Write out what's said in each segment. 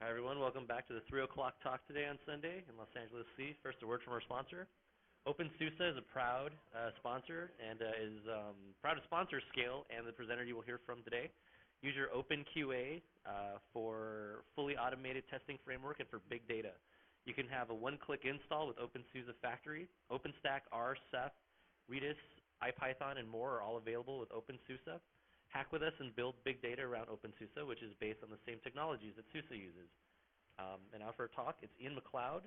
Hi, everyone. Welcome back to the 3 o'clock talk today on Sunday in Los Angeles City. First, a word from our sponsor. OpenSUSE is a proud sponsor and is proud to sponsor SCaLE and the presenter you will hear from today. Use your OpenQA for fully automated testing framework and for big data. You can have a one-click install with OpenSUSE Factory. OpenStack, R, Ceph, Redis, IPython, and more are all available with OpenSUSE. Hack with us and build big data around OpenSUSE, which is based on the same technologies that SUSE uses. And now for a talk, it's McLeod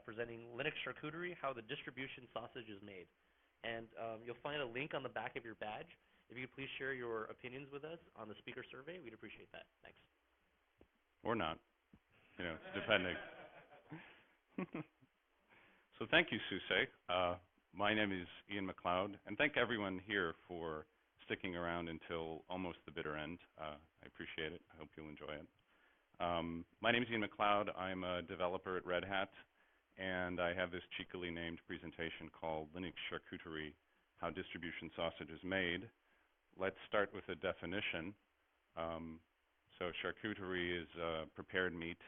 presenting Linux Charcuterie, how the distribution sausage is made. And you'll find a link on the back of your badge. If you could please share your opinions with us on the speaker survey, we'd appreciate that. Thanks. Or not, depending. So thank you, SUSE. My name is McLeod, and thank everyone here for sticking around until almost the bitter end. I appreciate it. I hope you'll enjoy it. My name is McLeod. I'm a developer at Red Hat, and I have this cheekily named presentation called Linux Charcuterie, How Distribution Sausage is Made. Let's start with a definition. So charcuterie is prepared meat.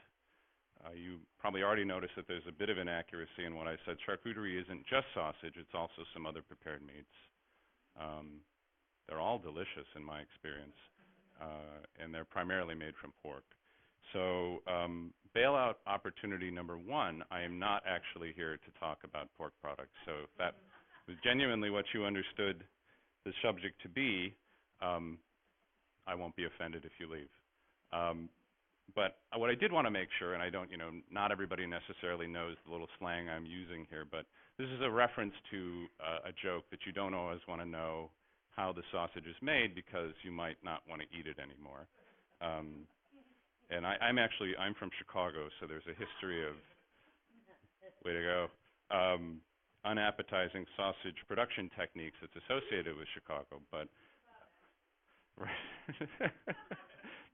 You probably already noticed that there's a bit of inaccuracy in what I said. Charcuterie isn't just sausage, it's also some other prepared meats. They're all delicious in my experience, and they're primarily made from pork. So bailout opportunity number one, I am not actually here to talk about pork products. So if that was genuinely what you understood the subject to be, I won't be offended if you leave. But what I did want to make sure, and I don't, not everybody necessarily knows the little slang I'm using here, but this is a reference to a joke that you don't always want to know how the sausage is made because you might not want to eat it anymore. And I'm from Chicago, so there's a history of, way to go, unappetizing sausage production techniques that's associated with Chicago, but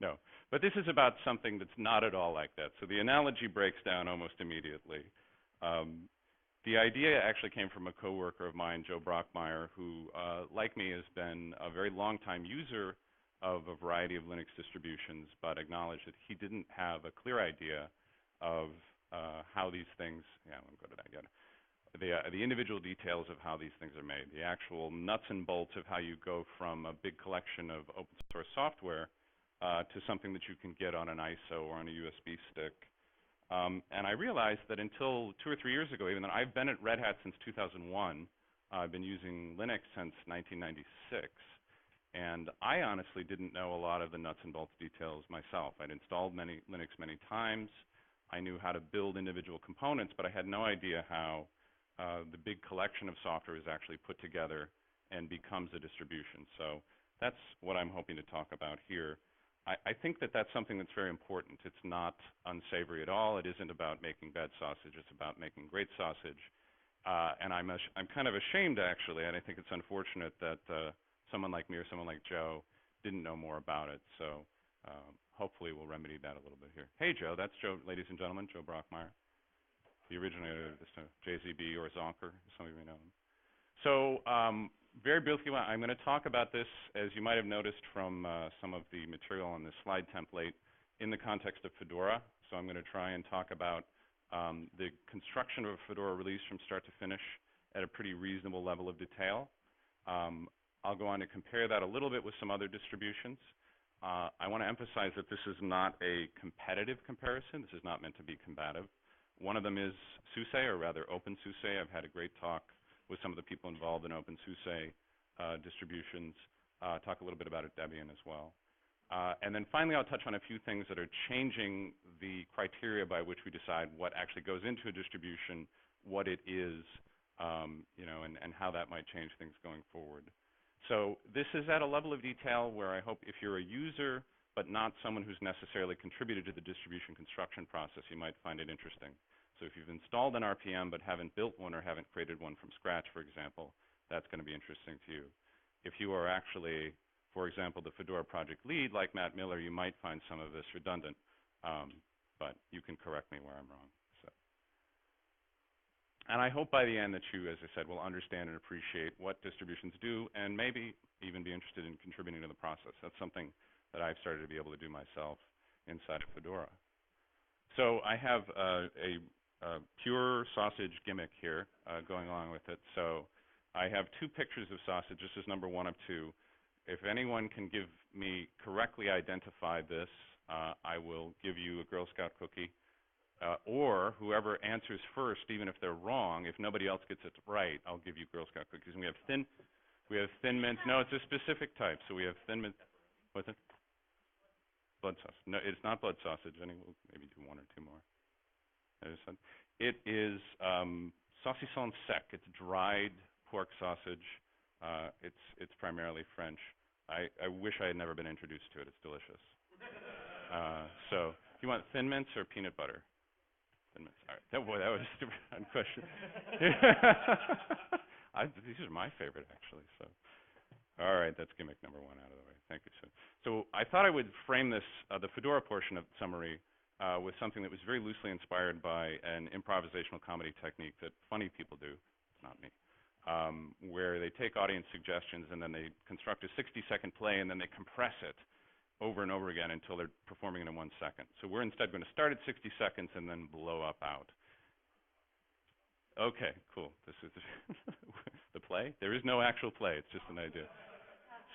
no. But this is about something that's not at all like that. So the analogy breaks down almost immediately. The idea actually came from a coworker of mine, Joe Brockmeyer, who, like me, has been a very long-time user of a variety of Linux distributions, but acknowledged that he didn't have a clear idea of how these things, I won't go to that yet, the individual details of how these things are made, the actual nuts and bolts of how you go from a big collection of open source software to something that you can get on an ISO or on a USB stick. And I realized that until 2 or 3 years ago, even though I've been at Red Hat since 2001, I've been using Linux since 1996, and I honestly didn't know a lot of the nuts and bolts details myself. I'd installed Linux many times. I knew how to build individual components, but I had no idea how the big collection of software is actually put together and becomes a distribution. So that's what I'm hoping to talk about here. I think that that's something that's very important. It's not unsavory at all. It isn't about making bad sausage. It's about making great sausage. And I'm kind of ashamed, actually, and I think it's unfortunate that someone like me or someone like Joe didn't know more about it. So hopefully we'll remedy that a little bit here. Hey, Joe. That's Joe, ladies and gentlemen, Joe Brockmeyer, the originator of this JZB, or Zonker, as some of you know him. So very briefly, I'm going to talk about this, as you might have noticed from some of the material on this slide template, in the context of Fedora. So I'm going to try and talk about the construction of a Fedora release from start to finish at a pretty reasonable level of detail. I'll go on to compare that a little bit with some other distributions. I want to emphasize that this is not a competitive comparison. This is not meant to be combative. One of them is SUSE, or rather OpenSUSE. I've had a great talk with some of the people involved in OpenSUSE distributions. Talk a little bit about it, Debian, as well. And then finally, I'll touch on a few things that are changing the criteria by which we decide what actually goes into a distribution, what it is, and how that might change things going forward. So this is at a level of detail where I hope if you're a user but not someone who's necessarily contributed to the distribution construction process, you might find it interesting. So if you've installed an RPM but haven't built one or haven't created one from scratch, for example, that's going to be interesting to you. If you are actually, for example, the Fedora project lead like Matt Miller, you might find some of this redundant, but you can correct me where I'm wrong. And I hope by the end that you, as I said, will understand and appreciate what distributions do and maybe even be interested in contributing to the process. That's something that I've started to be able to do myself inside of Fedora. So I have a pure sausage gimmick here going along with it. So I have two pictures of sausage. This is number one of two. If anyone can give me correctly identify this, I will give you a Girl Scout cookie. Or whoever answers first, even if they're wrong, if nobody else gets it right, I'll give you Girl Scout cookies. And we have thin mint. No, it's a specific type. So we have thin mint. What's it? Blood sausage. No, it's not blood sausage. We'll maybe do one or two more. It is saucisson sec. It's dried pork sausage. It's primarily French. I wish I had never been introduced to it. It's delicious. So, do you want thin mints or peanut butter? Thin mints. All right. Oh boy, that was a stupid question. These are my favorite, actually. So, all right, that's gimmick number one out of the way. Thank you, sir. So I thought I would frame this, the Fedora portion of the summary, with something that was very loosely inspired by an improvisational comedy technique that funny people do. It's not me. Where they take audience suggestions and then they construct a 60-second play and then they compress it over and over again until they're performing it in 1 second. So we're instead going to start at 60 seconds and then blow up out. Okay, cool. This is the play. There is no actual play. It's just an idea.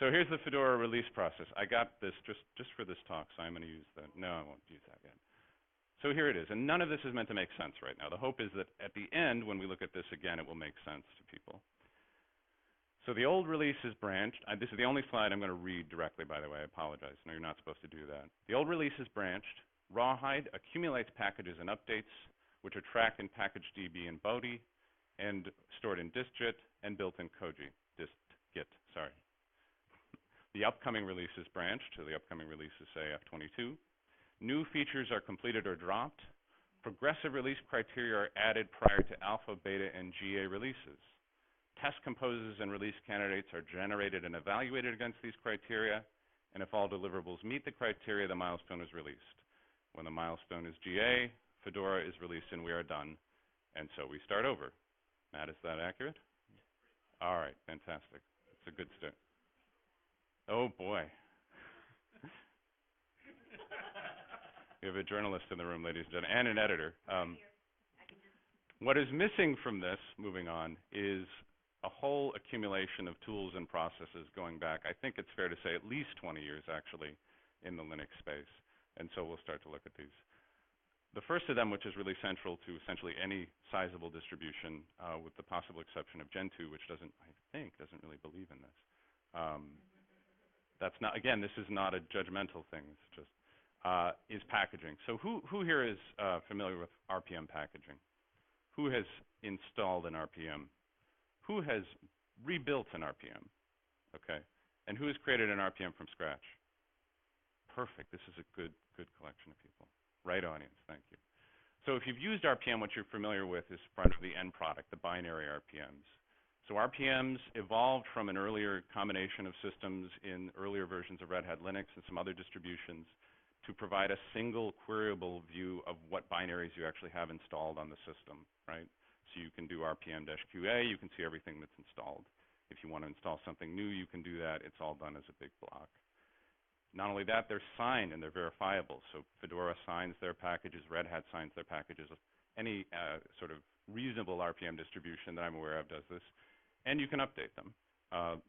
So here's the Fedora release process. I got this just for this talk, so I'm going to use that. No, I won't use that yet. So here it is, and none of this is meant to make sense right now. The hope is that at the end, when we look at this again, it will make sense to people. So the old release is branched. This is the only slide I'm going to read directly, by the way. I apologize. No, you're not supposed to do that. The old release is branched. Rawhide accumulates packages and updates, which are tracked in packagedb and Bodhi, and stored in distgit and built in Koji. Distgit, sorry. The upcoming release is branched, so the upcoming release is, say, F22. New features are completed or dropped. Progressive release criteria are added prior to alpha, beta, and GA releases. Test composes and release candidates are generated and evaluated against these criteria, and if all deliverables meet the criteria, the milestone is released. When the milestone is GA, Fedora is released and we are done, and so we start over. Matt, is that accurate? All right, fantastic. It's a good start. Oh, boy. We have a journalist in the room, ladies and gentlemen, and an editor. What is missing from this, moving on, is a whole accumulation of tools and processes going back, I think it's fair to say, at least 20 years, actually, in the Linux space. And so we'll start to look at these. The first of them, which is really central to essentially any sizable distribution, with the possible exception of Gentoo, which I think, doesn't really believe in this. That's not, again, this is not a judgmental thing. It's just, is packaging. So who here is familiar with RPM packaging? Who has installed an RPM? Who has rebuilt an RPM? Okay. And who has created an RPM from scratch? Perfect. This is a good collection of people. Right audience. Thank you. So if you've used RPM, what you're familiar with is part of the end product, the binary RPMs. So RPMs evolved from an earlier combination of systems in earlier versions of Red Hat Linux and some other distributions to provide a single queryable view of what binaries you actually have installed on the system, right? So you can do RPM-QA, you can see everything that's installed. If you want to install something new, you can do that. It's all done as a big block. Not only that, they're signed and they're verifiable. So Fedora signs their packages, Red Hat signs their packages. Any sort of reasonable RPM distribution that I'm aware of does this. And you can update them.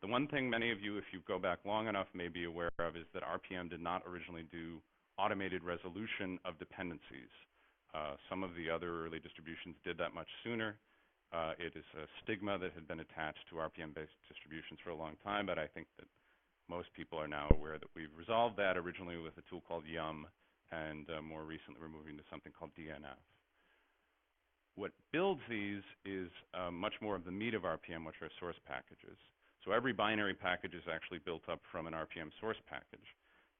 The one thing many of you, if you go back long enough, may be aware of is that RPM did not originally do automated resolution of dependencies. Some of the other early distributions did that much sooner. It is a stigma that had been attached to RPM-based distributions for a long time, but I think that most people are now aware that we've resolved that originally with a tool called Yum, and more recently we're moving to something called DNF. What builds these is much more of the meat of RPM, which are source packages. So every binary package is actually built up from an RPM source package.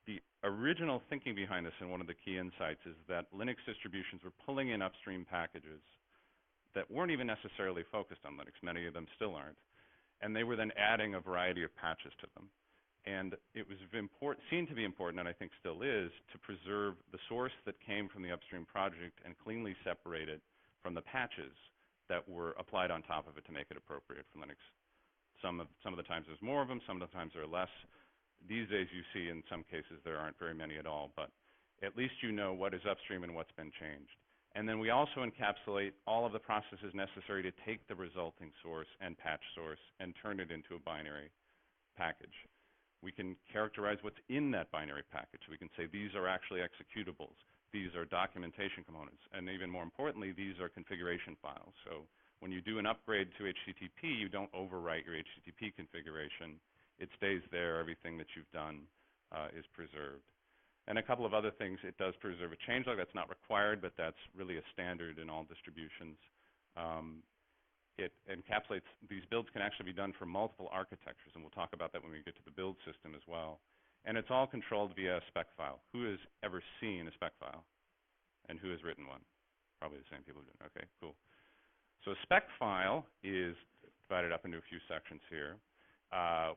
The original thinking behind this, and one of the key insights, is that Linux distributions were pulling in upstream packages that weren't even necessarily focused on Linux. Many of them still aren't. And they were then adding a variety of patches to them. And it was seen to be important, and I think still is, to preserve the source that came from the upstream project and cleanly separate it from the patches that were applied on top of it to make it appropriate for Linux. Some of the times there's more of them, some of the times there are less. These days you see in some cases there aren't very many at all, but At least you know what is upstream and what's been changed. And then we also encapsulate all of the processes necessary to take the resulting source and patch source and turn it into a binary package. We can characterize what's in that binary package. We can say these are actually executables, these are documentation components, and even more importantly, these are configuration files. So when you do an upgrade to HTTP, you don't overwrite your HTTP configuration. It stays there. Everything that you've done is preserved. And a couple of other things, it does preserve a changelog. That's not required, but that's really a standard in all distributions. It encapsulates, these builds can actually be done for multiple architectures, and we'll talk about that when we get to the build system as well. And it's all controlled via a spec file. Who has ever seen a spec file? And who has written one? Probably the same people who did. Okay, cool. So a spec file is divided up into a few sections here.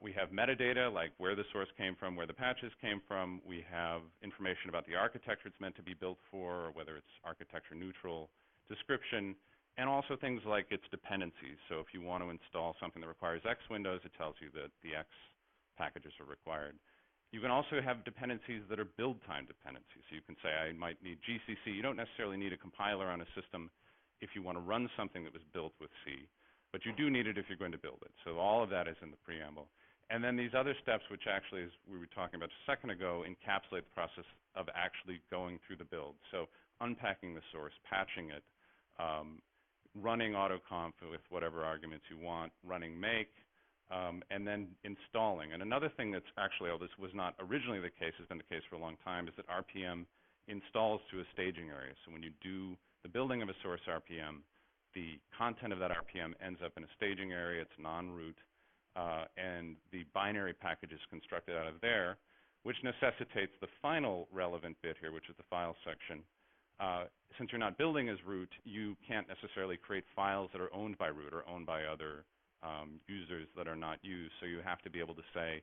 We have metadata, like where the source came from, where the patches came from. We have information about the architecture it's meant to be built for, or whether it's architecture neutral, description, and also things like its dependencies. So if you want to install something that requires X Windows, it tells you that the X packages are required. You can also have dependencies that are build time dependencies. So you can say, I might need GCC. You don't necessarily need a compiler on a system if you want to run something that was built with C, but you do need it if you're going to build it. So all of that is in the preamble. And then these other steps, which actually, as we were talking about a second ago, encapsulate the process of actually going through the build. So unpacking the source, patching it, running autoconf with whatever arguments you want, running make, and then installing. And another thing that's actually, this was not originally the case, has been the case for a long time, is that RPM installs to a staging area. So when you do the building of a source RPM, the content of that RPM ends up in a staging area. It's non-root, and the binary package is constructed out of there, which necessitates the final relevant bit here, which is the file section. Since you're not building as root, you can't necessarily create files that are owned by root or owned by other users that are not used. So you have to be able to say,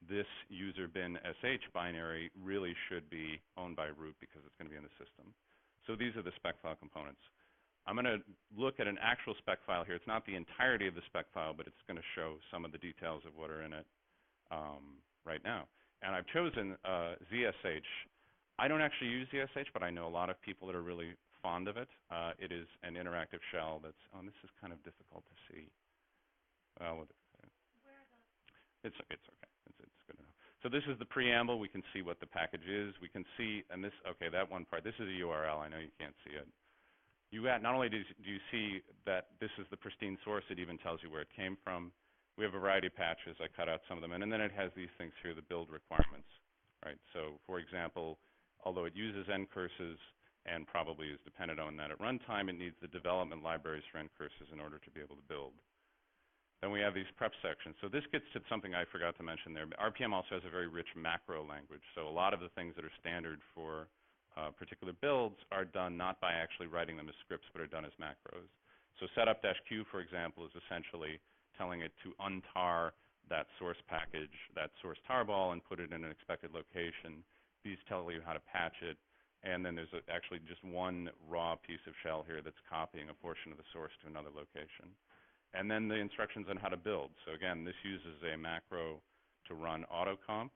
this user bin sh binary really should be owned by root because it's going to be in the system. So these are the spec file components. I'm going to look at an actual spec file here. It's not the entirety of the spec file, but it's going to show some of the details of what are in it right now. And I've chosen ZSH. I don't actually use ZSH, but I know a lot of people that are really fond of it. It is an interactive shell that's, this is kind of difficult to see. It's okay. It's good enough. So this is the preamble. We can see what the package is. We can see, and this, okay, that one part, this is a URL. I know you can't see it. Not only do you see that this is the pristine source, it even tells you where it came from. We have a variety of patches. I cut out some of them. And then it has these things here, the build requirements, right? So, for example, although it uses ncurses and probably is dependent on that at runtime, it needs the development libraries for ncurses in order to be able to build. Then we have these prep sections. So this gets to something I forgot to mention there. RPM also has a very rich macro language. So a lot of the things that are standard for particular builds are done not by actually writing them as scripts, but are done as macros. So setup-q, for example, is essentially telling it to untar that source package, that source tarball, and put it in an expected location. These tell you how to patch it. And then there's actually just one raw piece of shell here that's copying a portion of the source to another location. And then the instructions on how to build. So again, this uses a macro to run autoconf,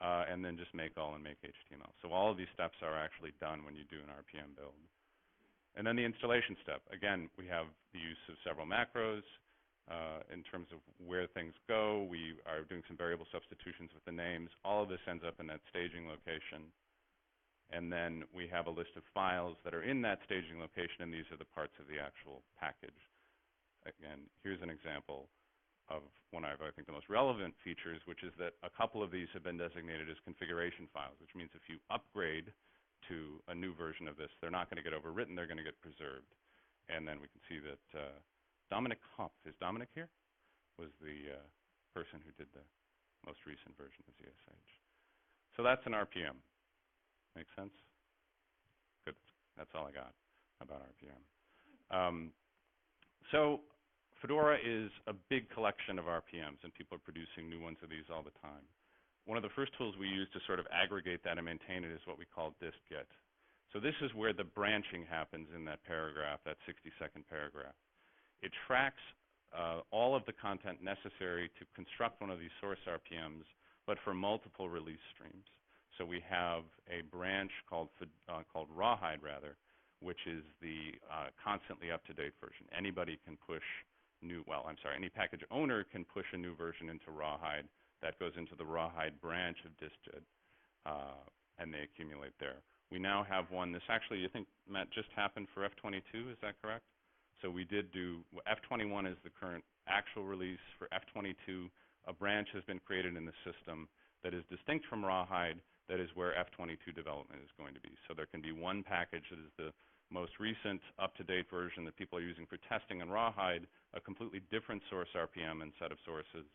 and then just make all and make HTML. So all of these steps are actually done when you do an RPM build. And then the installation step. Again, we have the use of several macros in terms of where things go. We are doing some variable substitutions with the names. All of this ends up in that staging location. And then we have a list of files that are in that staging location, and these are the parts of the actual package. Again, here's an example of one of, I think, the most relevant features, which is that a couple of these have been designated as configuration files, which means if you upgrade to a new version of this, they're not going to get overwritten, they're going to get preserved. And then we can see that Dominic Hopf, is Dominic here? Was the person who did the most recent version of ZSH. So that's an RPM. Make sense? Good. That's all I got about RPM. So Fedora is a big collection of RPMs, and people are producing new ones of these all the time. One of the first tools we use to sort of aggregate that and maintain it is what we call dist-git. So this is where the branching happens in that paragraph, that 60-second paragraph. It tracks all of the content necessary to construct one of these source RPMs, but for multiple release streams. So we have a branch called Rawhide, rather, which is the constantly up-to-date version. Anybody can push any package owner can push a new version into Rawhide. That goes into the Rawhide branch of distjit, and they accumulate there. We now have one. This actually, I think, Matt, just happened for F22. Is that correct? So we did do F21 is the current actual release. For F22, a branch has been created in the system that is distinct from Rawhide. That is where F22 development is going to be. So there can be one package that is the most recent, up-to-date version that people are using for testing in Rawhide, a completely different source RPM and set of sources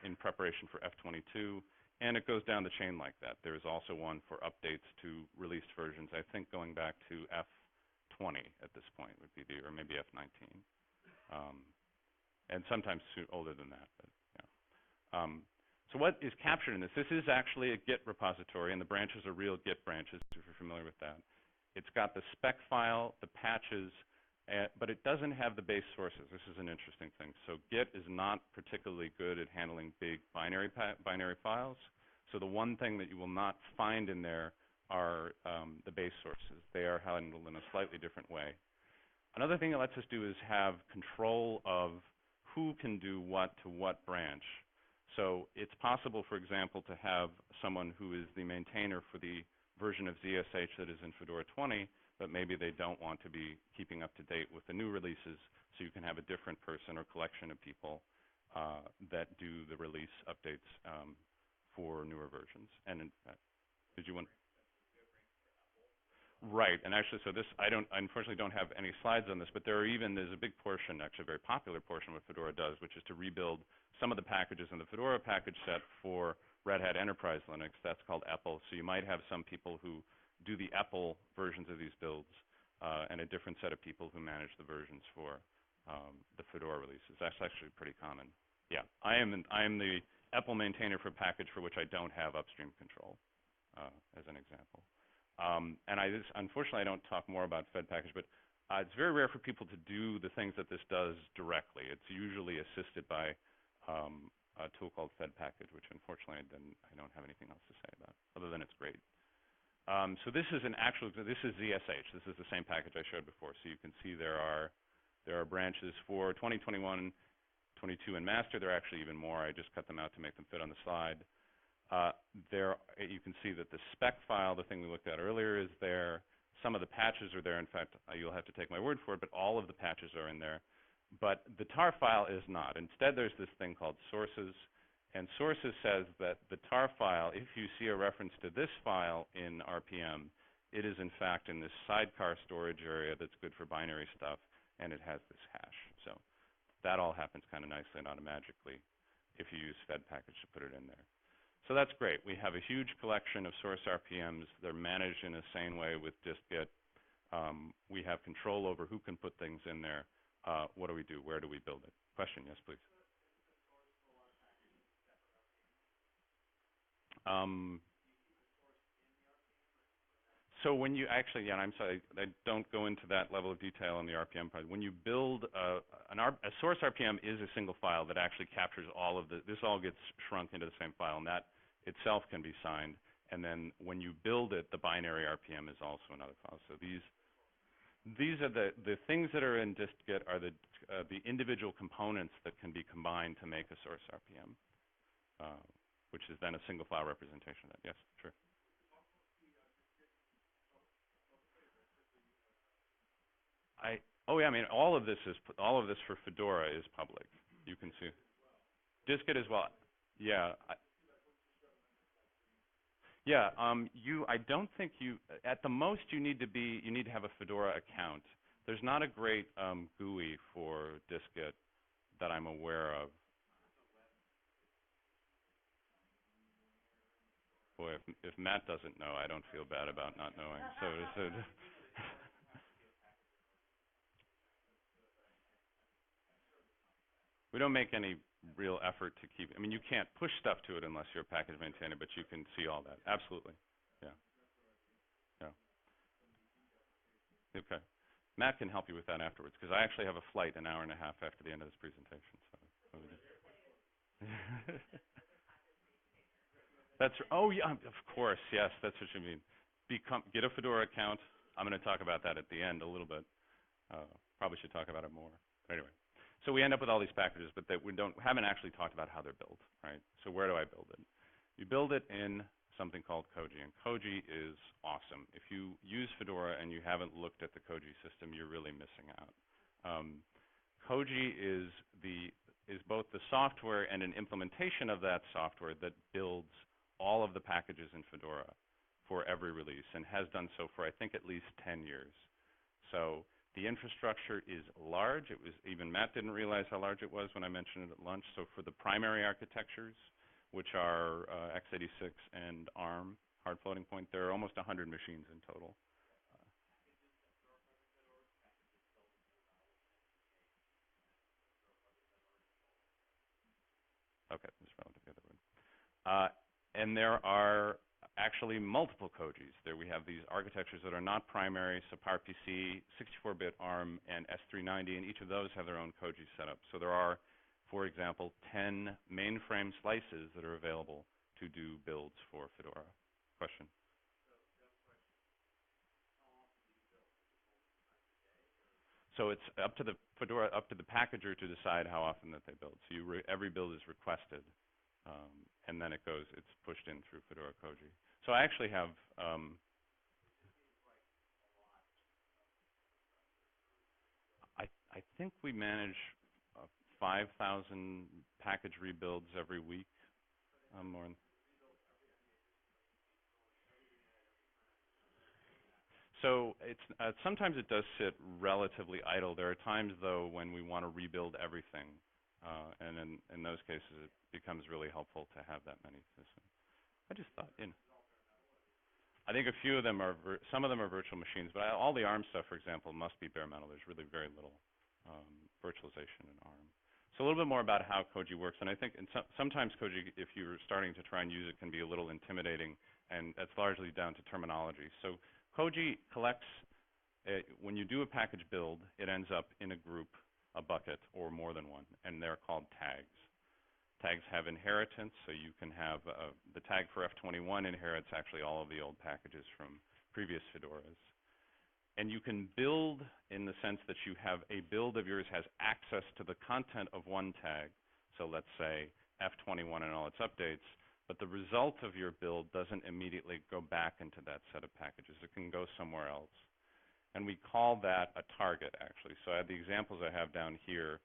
in preparation for F22, and it goes down the chain like that. There is also one for updates to released versions, I think going back to F20 at this point would be or maybe F19, and sometimes older than that, but yeah. So what is captured in this? This is actually a Git repository, and the branches are real Git branches, if you're familiar with that. It's got the spec file, the patches, but it doesn't have the base sources. This is an interesting thing. So Git is not particularly good at handling big binary files. So the one thing that you will not find in there are the base sources. They are handled in a slightly different way. Another thing it lets us do is have control of who can do what to what branch. So it's possible, for example, to have someone who is the maintainer for the version of ZSH that is in Fedora 20, but maybe they don't want to be keeping up to date with the new releases, so you can have a different person or collection of people that do the release updates for newer versions. And did you want? Right, and actually, so this, I unfortunately don't have any slides on this, but there's a big portion, actually a very popular portion of what Fedora does, which is to rebuild some of the packages in the Fedora package set for Red Hat Enterprise Linux. That's called EPEL. So you might have some people who do the EPEL versions of these builds, and a different set of people who manage the versions for the Fedora releases. That's actually pretty common. Yeah, I am the EPEL maintainer for a package for which I don't have upstream control, as an example. And unfortunately, I don't talk more about Fed package, but it's very rare for people to do the things that this does directly. It's usually assisted by a tool called Fed package, which unfortunately I don't have anything else to say about, other than it's great. So this is this is ZSH. This is the same package I showed before. So you can see there are branches for 2021, 22, and master. There are actually even more. I just cut them out to make them fit on the slide. You can see that the spec file, the thing we looked at earlier, is there. Some of the patches are there. In fact, you'll have to take my word for it, but all of the patches are in there. But the tar file is not. Instead, there's this thing called sources. And sources says that the tar file, if you see a reference to this file in RPM, it is in fact in this sidecar storage area that's good for binary stuff, and it has this hash. So that all happens kind of nicely and automatically if you use Fed package to put it in there. So that's great. We have a huge collection of source RPMs. They're managed in a sane way with dist-git. We have control over who can put things in there. What do we do? Where do we build it? Question, yes, please. So when you actually, yeah, I'm sorry, I don't go into that level of detail on the RPM part. When you build a source RPM is a single file that actually captures all of this all gets shrunk into the same file, and that itself can be signed. And then when you build it, the binary RPM is also another file. So these are the things that are in dist-git are the individual components that can be combined to make a source RPM, which is then a single file representation of that. Yes, sure. Oh yeah, I mean all of this for Fedora is public. You can see dist-git as well. Yeah. Yeah. I don't think at the most you need to have a Fedora account. There's not a great GUI for dist-git that I'm aware of. Boy, if Matt doesn't know, I don't feel bad about not knowing. So we don't make any real effort to keep. I mean, you can't push stuff to it unless you're a package maintainer, but you can see all that. Absolutely. Yeah. Yeah. Okay. Matt can help you with that afterwards, because I actually have a flight an hour and a half after the end of this presentation. So. Oh yeah, of course, yes, that's what you mean. Get a Fedora account. I'm going to talk about that at the end a little bit. Probably should talk about it more. But anyway, so we end up with all these packages, but that we haven't actually talked about how they're built, right? So where do I build it? You build it in something called Koji, and Koji is awesome. If you use Fedora and you haven't looked at the Koji system, you're really missing out. Koji is both the software and an implementation of that software that builds all of the packages in Fedora for every release, and has done so for I think at least 10 years. So the infrastructure is large. Even Matt didn't realize how large it was when I mentioned it at lunch. So for the primary architectures, which are x86 and ARM, hard floating point, there are almost 100 machines in total. Okay, this is relative to the other one. And there are actually multiple Kojis. There we have these architectures that are not primary, so PowerPC, 64-bit ARM, and S390, and each of those have their own Koji setup. So there are, for example, 10 mainframe slices that are available to do builds for Fedora. Question? So it's up to the Fedora, up to the packager to decide how often that they build. So every build is requested, and then it's pushed in through Fedora Koji. So I actually have, I think we manage 5,000 package rebuilds every week, more. So sometimes it does sit relatively idle. There are times, though, when we want to rebuild everything, and in those cases, it becomes really helpful to have that many systems. I just thought, I think a few of them are, some of them are virtual machines, but all the ARM stuff, for example, must be bare metal. There's really very little virtualization in ARM. So a little bit more about how Koji works, and I think sometimes Koji, if you're starting to try and use it, can be a little intimidating, and that's largely down to terminology. So Koji collects, when you do a package build, it ends up in a group, a bucket, or more than one, and they're called tags. Tags have inheritance, so you can have the tag for F21 inherits actually all of the old packages from previous Fedoras. And you can build in the sense that you have a build of yours has access to the content of one tag, so let's say F21 and all its updates, but the result of your build doesn't immediately go back into that set of packages. It can go somewhere else. And we call that a target, actually. So the examples I have down here,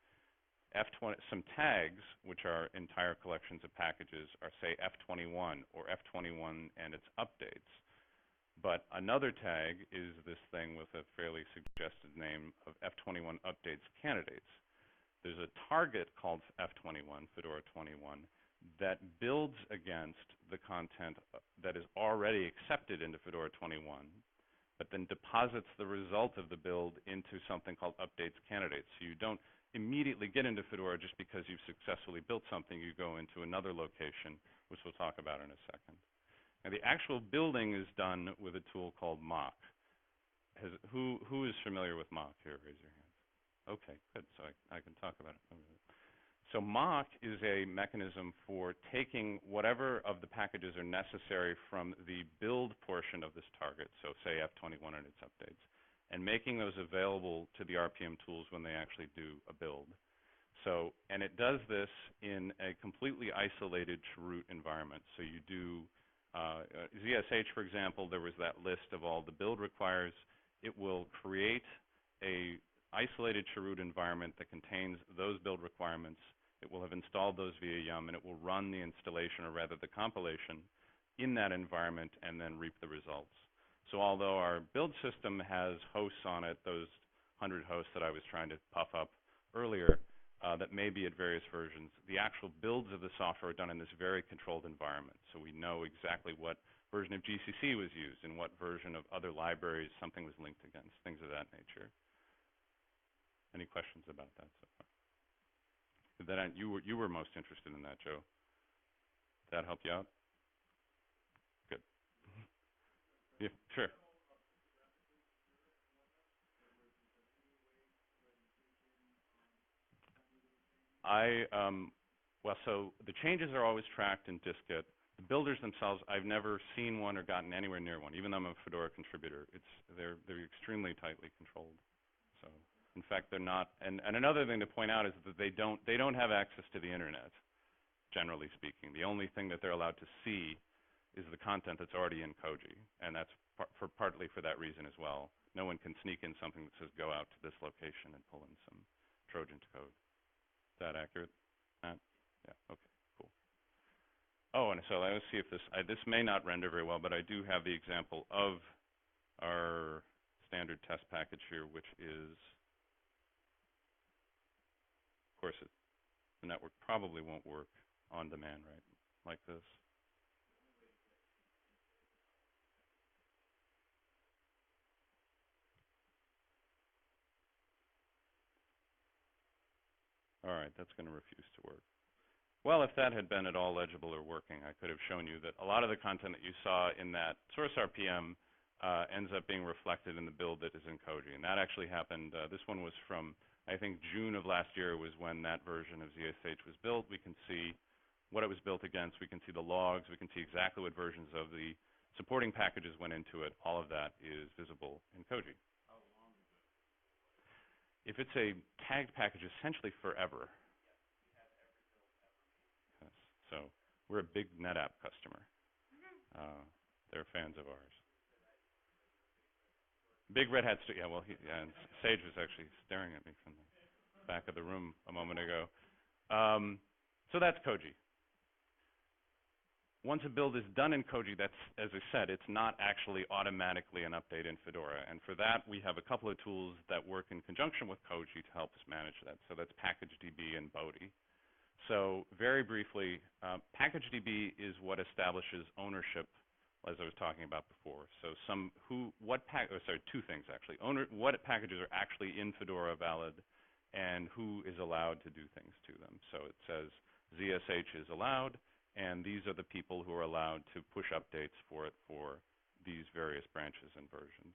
some tags, which are entire collections of packages, are, say, F21 or F21 and its updates. But another tag is this thing with a fairly suggested name of F21 updates candidates. There's a target called F21, Fedora 21, that builds against the content that is already accepted into Fedora 21, but then deposits the result of the build into something called updates candidates. So you don't immediately get into Fedora just because you've successfully built something. You go into another location, which we'll talk about in a second. Now, the actual building is done with a tool called mock. Who is familiar with mock here? Raise your hand. Okay, good. So I can talk about it. So mock is a mechanism for taking whatever of the packages are necessary from the build portion of this target, so say F21 and its updates, and making those available to the RPM tools when they actually do a build. So, and it does this in a completely isolated chroot environment. So you do ZSH, for example, there was that list of all the build requires. It will create a isolated chroot environment that contains those build requirements. It will have installed those via yum, and it will run the installation, or rather the compilation, in that environment and then reap the results. So although our build system has hosts on it, those 100 hosts that I was trying to puff up earlier, that may be at various versions, the actual builds of the software are done in this very controlled environment. So we know exactly what version of GCC was used and what version of other libraries something was linked against, things of that nature. Any questions about that so far? You were most interested in that, Joe. Did that help you out? Good. Yeah, sure. Well, so the changes are always tracked in dist-git. The builders themselves, I've never seen one or gotten anywhere near one, even though I'm a Fedora contributor. They're extremely tightly controlled. So, in fact, they're not. And another thing to point out is that they don't have access to the internet, generally speaking. The only thing that they're allowed to see is the content that's already in Koji, and that's partly for that reason as well. No one can sneak in something that says go out to this location and pull in some Trojan code. Is that accurate, Matt? Yeah. Okay. Cool. Oh, and so let's see if this may not render very well, but I do have the example of our standard test package here, which is, of course, the network probably won't work on demand, right? Like this. All right, that's going to refuse to work. Well, if that had been at all legible or working, I could have shown you that a lot of the content that you saw in that source RPM ends up being reflected in the build that is in Koji. And that actually happened. This one was from, I think, June of last year was when that version of ZSH was built. We can see what it was built against. We can see the logs. We can see exactly what versions of the supporting packages went into it. All of that is visible in Koji. If it's a tagged package, essentially forever. Yes. So we're a big NetApp customer. They're fans of ours. Big Red Hat, yeah, well, and Sage was actually staring at me from the back of the room a moment ago. So that's Koji. Once a build is done in Koji, that's, as I said, it's not actually automatically an update in Fedora. And for that, we have a couple of tools that work in conjunction with Koji to help us manage that. So that's PackageDB and Bodhi. So very briefly, PackageDB is what establishes ownership, as I was talking about before. So two things actually. What packages are actually in Fedora valid, and who is allowed to do things to them. So it says ZSH is allowed, and these are the people who are allowed to push updates for it for these various branches and versions.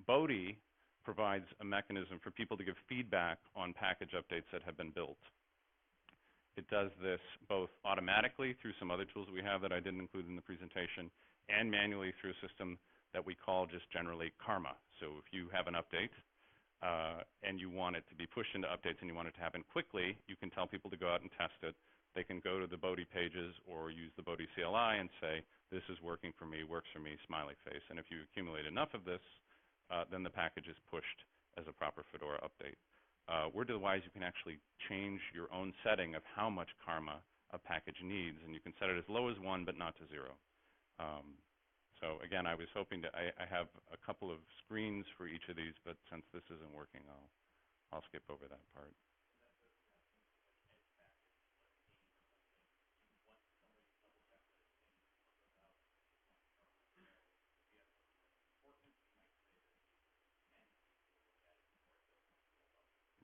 Bodhi provides a mechanism for people to give feedback on package updates that have been built. It does this both automatically through some other tools we have that I didn't include in the presentation, and manually through a system that we call just generally Karma. So if you have an update and you want it to be pushed into updates and you want it to happen quickly, you can tell people to go out and test it. They can go to the Bodhi pages or use the Bodhi CLI and say, this is working for me, works for me, smiley face. And if you accumulate enough of this, then the package is pushed as a proper Fedora update. Word-to-the-wise, you can actually change your own setting of how much Karma a package needs, and you can set it as low as 1 but not to 0. So again, I was hoping to, I have a couple of screens for each of these, but since this isn't working, I'll skip over that part.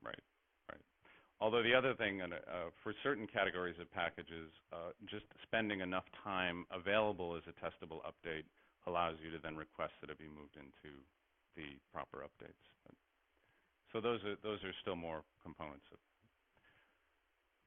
Right, right. Although the other thing, for certain categories of packages, just spending enough time available as a testable update allows you to then request that it be moved into the proper updates. So those are still more components.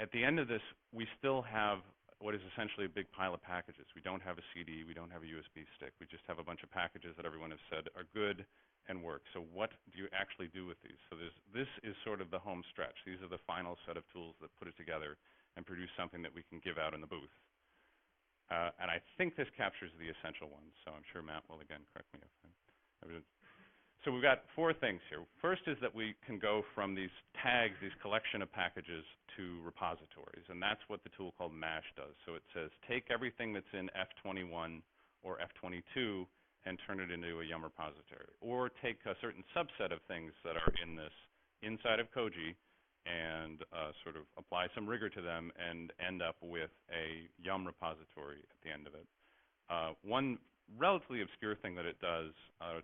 At the end of this, we still have what is essentially a big pile of packages. We don't have a CD, we don't have a USB stick. We just have a bunch of packages that everyone has said are good and work. So what do you actually do with these? So this is sort of the home stretch. These are the final set of tools that put it together and produce something that we can give out in the booth. And I think this captures the essential ones. So I'm sure Matt will again correct me if I'm. So we've got 4 things here. First is that we can go from these tags, these collection of packages, to repositories. And that's what the tool called MASH does. So it says take everything that's in F21 or F22 and turn it into a Yum repository. Or take a certain subset of things that are in this inside of Koji and sort of apply some rigor to them and end up with a Yum repository at the end of it. One relatively obscure thing that it does,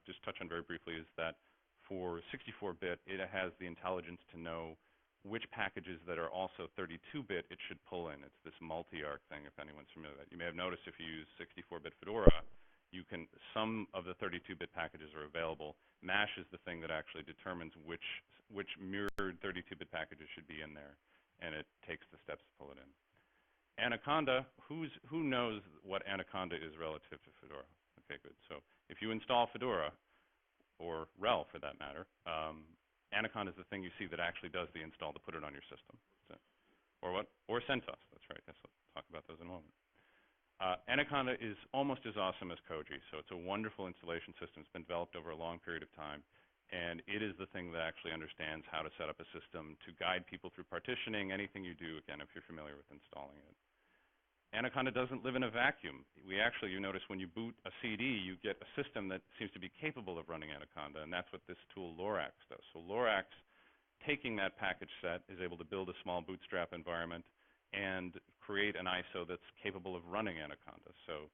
just touch on very briefly, is that for 64-bit, it has the intelligence to know which packages that are also 32-bit it should pull in. It's this multi-arc thing, if anyone's familiar with that. You may have noticed if you use 64-bit Fedora, some of the 32-bit packages are available. MASH is the thing that actually determines which mirrored 32-bit packages should be in there, and it takes the steps to pull it in. Anaconda, who knows what Anaconda is relative to Fedora? Okay, good. So if you install Fedora, or RHEL for that matter, Anaconda is the thing you see that actually does the install to put it on your system. So, or what? Or CentOS, that's right. Yes, we'll talk about those in a moment. Anaconda is almost as awesome as Koji, so it's a wonderful installation system. It's been developed over a long period of time, and it is the thing that actually understands how to set up a system to guide people through partitioning, anything you do, again, if you're familiar with installing it. Anaconda doesn't live in a vacuum. You notice when you boot a CD, you get a system that seems to be capable of running Anaconda, and that's what this tool Lorax does. So Lorax, taking that package set, is able to build a small bootstrap environment and create an ISO that's capable of running Anaconda. So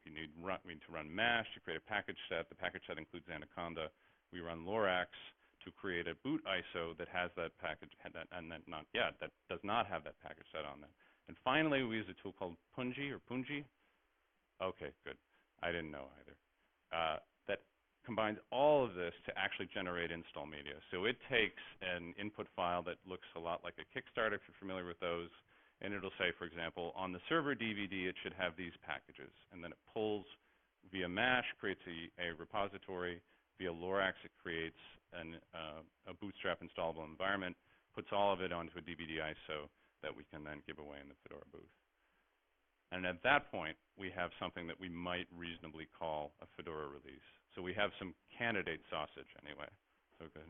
we need to run mash to create a package set. The package set includes Anaconda. We run Lorax to create a boot ISO that has that package, that does not have that package set on that. And finally, we use a tool called Punji. Okay, good. I didn't know either. That combines all of this to actually generate install media. So it takes an input file that looks a lot like a Kickstarter, if you're familiar with those, and it'll say, for example, on the server DVD, it should have these packages. And then it pulls via mash, creates a repository. Via Lorax, it creates a bootstrap installable environment, puts all of it onto a DVD ISO that we can then give away in the Fedora booth. And at that point, we have something that we might reasonably call a Fedora release. So we have some candidate sausage anyway. So good.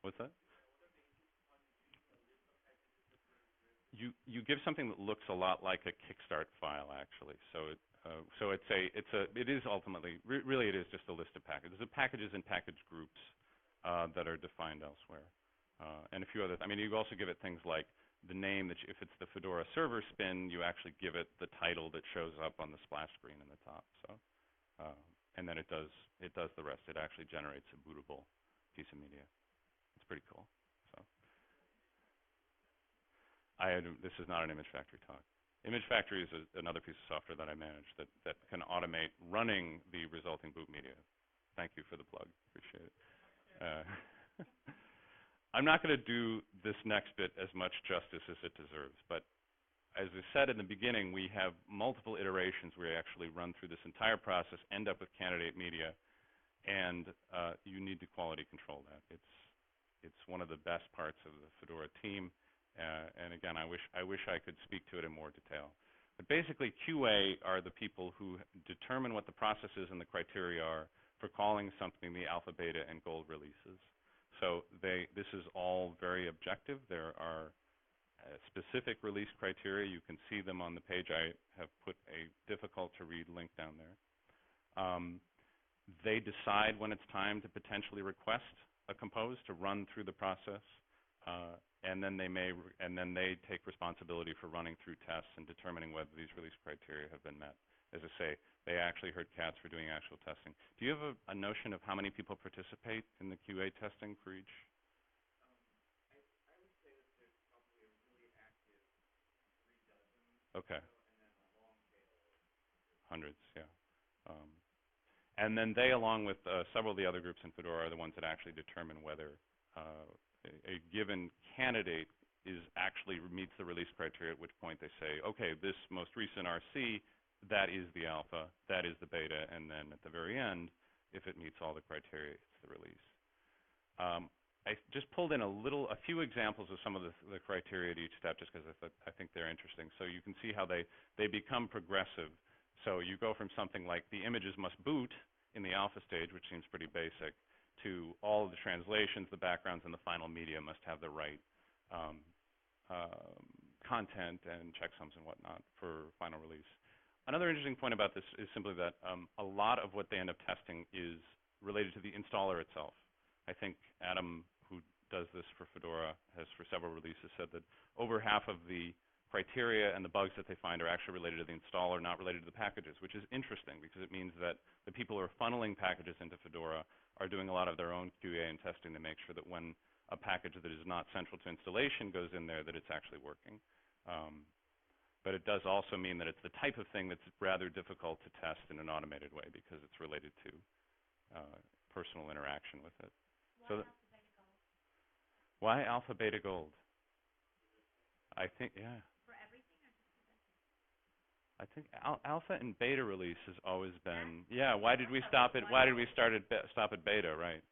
What's that? You give something that looks a lot like a Kickstart file, actually. So it is ultimately, really it is just a list of packages. The packages and package groups that are defined elsewhere. And a few other, you also give it things like the name, if it's the Fedora server spin, you actually give it the title that shows up on the splash screen in the top. So, and then it does the rest. It actually generates a bootable piece of media. It's pretty cool. So, this is not an Image Factory talk. Image Factory is another piece of software that I manage that can automate running the resulting boot media. Thank you for the plug. Appreciate it. I'm not going to do this next bit as much justice as it deserves, but as I said in the beginning, we have multiple iterations where we actually run through this entire process, end up with candidate media, and you need to quality control that. It's one of the best parts of the Fedora team, and again, I wish I could speak to it in more detail. But basically, QA are the people who determine what the processes and the criteria are for calling something the alpha, beta, and gold releases. So this is all very objective. There are specific release criteria. You can see them on the page. I have put a difficult-to-read link down there. They decide when it's time to potentially request a compose to run through the process, and then they take responsibility for running through tests and determining whether these release criteria have been met. As I say, they actually herd cats for doing actual testing. Do you have a notion of how many people participate in the QA testing for each? I would say that there's probably a really active 3 dozen. Okay. And then a long tail. Hundreds, yeah. And then they, along with several of the other groups in Fedora, are the ones that actually determine whether a given candidate actually meets the release criteria, at which point they say, okay, this most recent RC, that is the alpha, that is the beta, and then at the very end, if it meets all the criteria, it's the release. I just pulled in a few examples of some of the criteria at each step, just because I think they're interesting. So you can see how they become progressive. So you go from something like the images must boot in the alpha stage, which seems pretty basic, to all of the translations, the backgrounds, and the final media must have the right content and checksums and whatnot for final release. Another interesting point about this is simply that a lot of what they end up testing is related to the installer itself. I think Adam, who does this for Fedora, has for several releases said that over half of the criteria and the bugs that they find are actually related to the installer, not related to the packages, which is interesting because it means that the people who are funneling packages into Fedora are doing a lot of their own QA and testing to make sure that when a package that is not central to installation goes in there, that it's actually working. But it does also mean that it's the type of thing that's rather difficult to test in an automated way because it's related to personal interaction with it. Why alpha, beta, gold? I think, yeah. For I think alpha and beta release has always been, yeah, why did we stop it? Why did we stop at beta, right?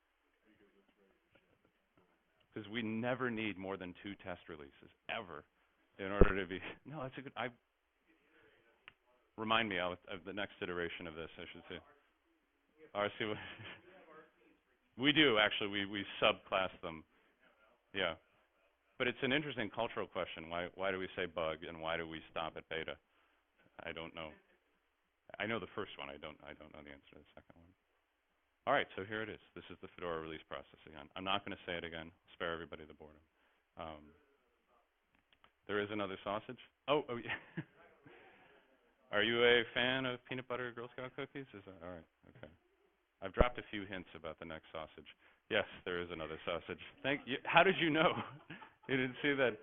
Because we never need more than 2 test releases, ever, in order to be, no, that's a good, remind me of the next iteration of this, I should say. RC, we do, actually, we subclass them, yeah. But it's an interesting cultural question. Why do we say bug and why do we stop at beta? I don't know. I know the first one. I don't know the answer to the second one. All right, so here it is. This is the Fedora release process again. I'm not going to say it again. Spare everybody the boredom. There is another sausage. Oh yeah. Are you a fan of peanut butter Girl Scout cookies? Is that all right? Okay. I've dropped a few hints about the next sausage. Yes, there is another sausage. Thank you. How did you know? You didn't see that?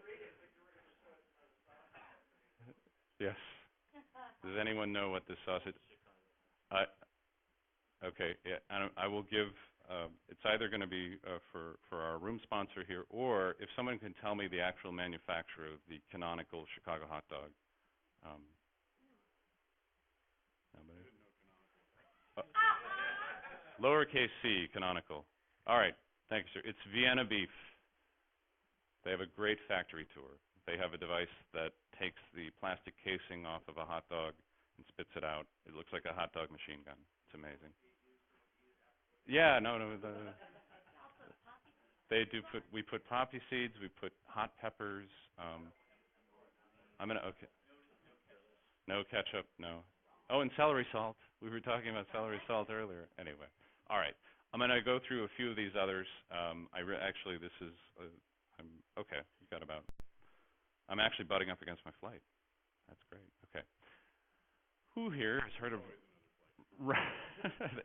Yes. Does anyone know what this sausage? Okay. Yeah. I will give. It's either going to be for our room sponsor here, or if someone can tell me the actual manufacturer of the canonical Chicago hot dog. Nobody? Lowercase c, canonical. All right. Thank you, sir. It's Vienna beef. They have a great factory tour. They have a device that takes the plastic casing off of a hot dog and spits it out. It looks like a hot dog machine gun. It's amazing. Yeah, no. They do put. We put poppy seeds. We put hot peppers. Okay. No ketchup. No. Oh, and celery salt. We were talking about celery salt earlier. Anyway. All right. I'm gonna go through a few of these others. Actually, this is. Okay. You got about. I'm actually butting up against my flight. That's great. Okay. Who here has heard of?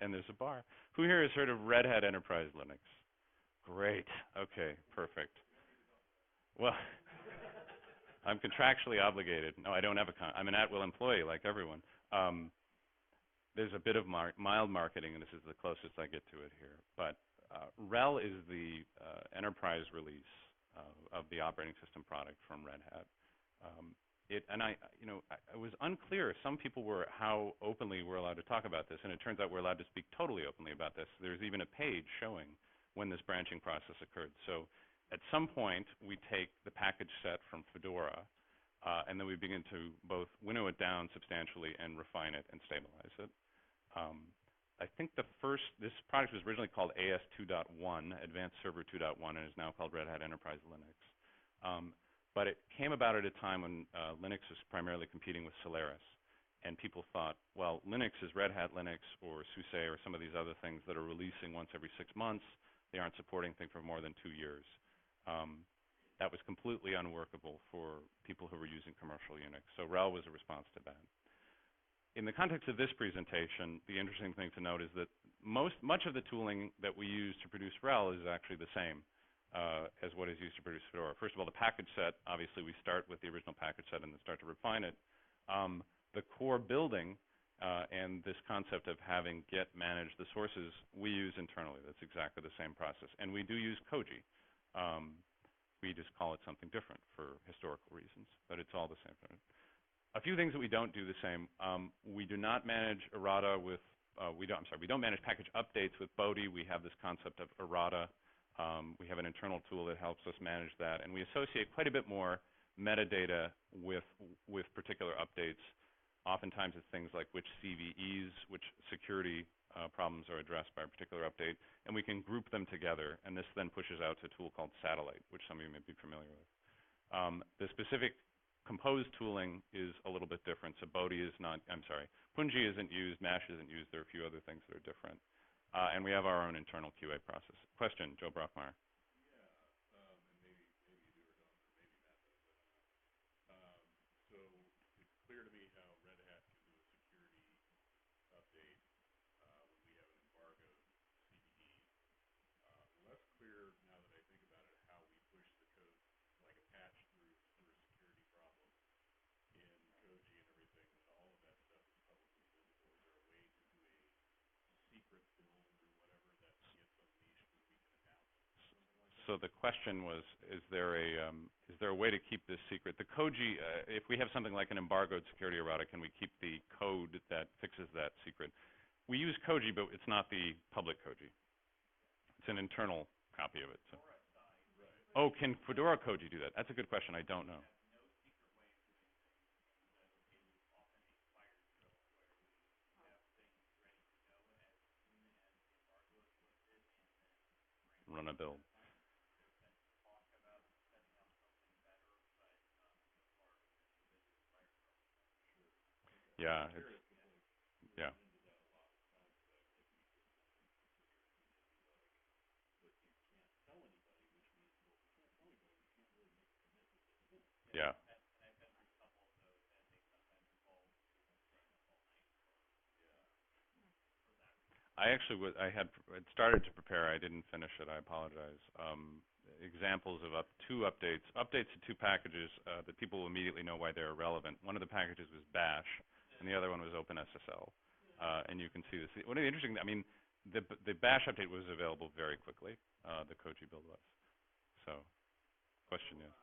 And there's a bar. Who here has heard of Red Hat Enterprise Linux? Great. Okay. Perfect. Well, I'm contractually obligated. No, I don't have I'm an at-will employee like everyone. There's a bit of mild marketing, and this is the closest I get to it here. But RHEL is the enterprise release of the operating system product from Red Hat. It was unclear. Some people were how openly we're allowed to talk about this, and it turns out we're allowed to speak totally openly about this. There's even a page showing when this branching process occurred. So at some point, we take the package set from Fedora, and then we begin to both winnow it down substantially and refine it and stabilize it. I think this product was originally called AS 2.1, Advanced Server 2.1, and is now called Red Hat Enterprise Linux. But it came about at a time when Linux was primarily competing with Solaris. And people thought, well, Linux is Red Hat Linux or SUSE or some of these other things that are releasing once every 6 months. They aren't supporting things for more than 2 years. That was completely unworkable for people who were using commercial Unix. So RHEL was a response to that. In the context of this presentation, the interesting thing to note is that much of the tooling that we use to produce RHEL is actually the same as what is used to produce Fedora. First of all, the package set, obviously we start with the original package set and then start to refine it. The core building and this concept of having Git manage the sources we use internally. That's exactly the same process. And we do use Koji. We just call it something different for historical reasons, but it's all the same. A few things that we don't do the same. We do not manage errata with, we don't manage package updates with Bodhi. We have this concept of errata. We have an internal tool that helps us manage that, and we associate quite a bit more metadata with particular updates. Oftentimes it's things like which CVEs, which security problems are addressed by a particular update, and we can group them together, and this then pushes out to a tool called Satellite, which some of you may be familiar with. The specific composed tooling is a little bit different. So Bodhi is not, Punji isn't used, Mash isn't used. There are a few other things that are different. And we have our own internal QA process. Question, Joe Brockmeyer. So the question was, is there a way to keep this secret? The Koji, if we have something like an embargoed security errata, can we keep the code that fixes that secret? We use Koji, but it's not the public Koji. It's an internal copy of it. So. Oh, can Fedora Koji do that? That's a good question. I don't know. Run a build. Yeah, it's, yeah. Yeah. I'd started to prepare. I didn't finish it. I apologize. Examples of two updates to two packages that people will immediately know why they're relevant. One of the packages was Bash, and the other one was OpenSSL. And you can see this. One of the interesting, I mean, the Bash update was available very quickly. The Koji build was. So, question is.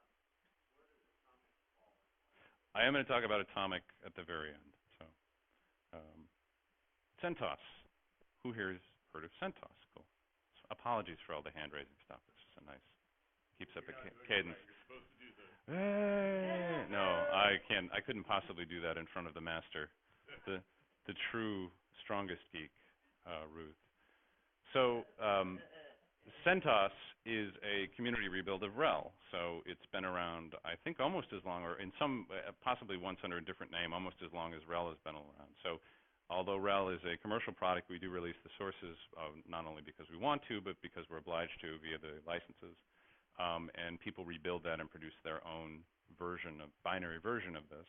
I am going to talk about Atomic at the very end. So, CentOS. Who here has heard of CentOS? Cool. So apologies for all the hand raising stuff. It's just a nice, keeps up a cadence. No, I can't. I couldn't possibly do that in front of the master, the true strongest geek, Ruth. So CentOS is a community rebuild of RHEL. So it's been around, I think, almost as long, or in some, possibly once under a different name, almost as long as RHEL has been around. So although RHEL is a commercial product, we do release the sources, not only because we want to, but because we're obliged to via the licenses. And people rebuild that and produce their own binary version of this.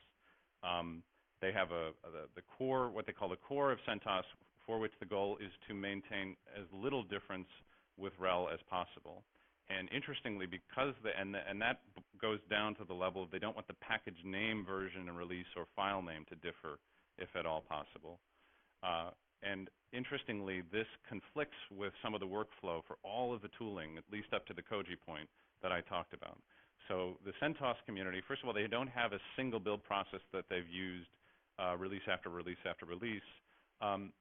They have the core, what they call the core of CentOS, for which the goal is to maintain as little difference with RHEL as possible. And interestingly, because and that goes down to the level of they don't want the package name version and release or file name to differ, if at all possible. And interestingly, this conflicts with some of the workflow for all of the tooling, at least up to the Koji point that I talked about. So the CentOS community, first of all, they don't have a single build process that they've used release after release after release,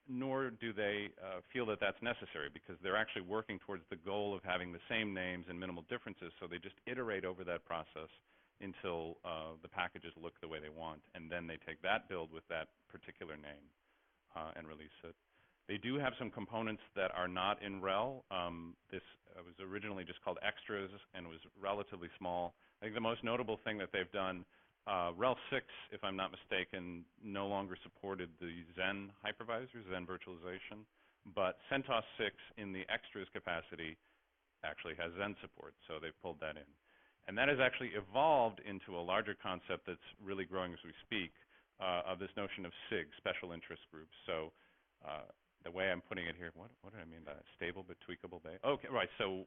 nor do they feel that that's necessary, because they're actually working towards the goal of having the same names and minimal differences, so they just iterate over that process until the packages look the way they want, and then they take that build with that particular name and release it. They do have some components that are not in RHEL. This was originally just called extras and was relatively small. I think the most notable thing that they've done, RHEL 6, if I'm not mistaken, no longer supported the Zen hypervisor, Zen virtualization, but CentOS 6 in the extras capacity actually has Zen support, so they've pulled that in. And that has actually evolved into a larger concept that's really growing as we speak, of this notion of SIG, special interest groups. So the way I'm putting it here, what do I mean by that? Stable but tweakable base? Okay, right. So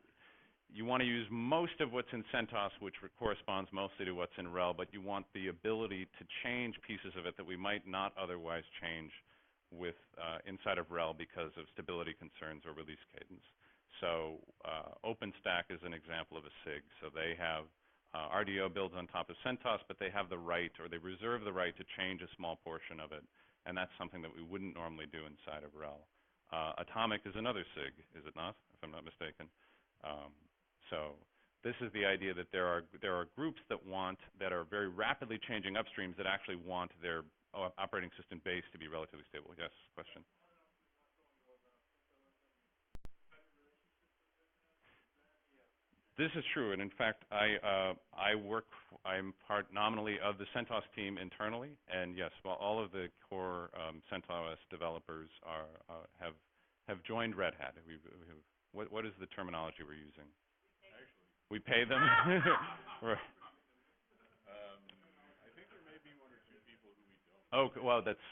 you want to use most of what's in CentOS, which corresponds mostly to what's in RHEL, but you want the ability to change pieces of it that we might not otherwise change with inside of RHEL because of stability concerns or release cadence. So OpenStack is an example of a SIG. So they have RDO builds on top of CentOS, but they have the right, or they reserve the right to change a small portion of it, and that's something that we wouldn't normally do inside of RHEL. Atomic is another SIG, is it not, if I'm not mistaken? So this is the idea that there are groups that are very rapidly changing upstreams that actually want their operating system base to be relatively stable. Yes, question? This is true, and in fact, I'm part nominally of the CentOS team internally, and yes, well, all of the core CentOS developers have joined Red Hat. What is the terminology we're using? We pay them. Right. I think there may be one or two people who we don't. Oh, well, that's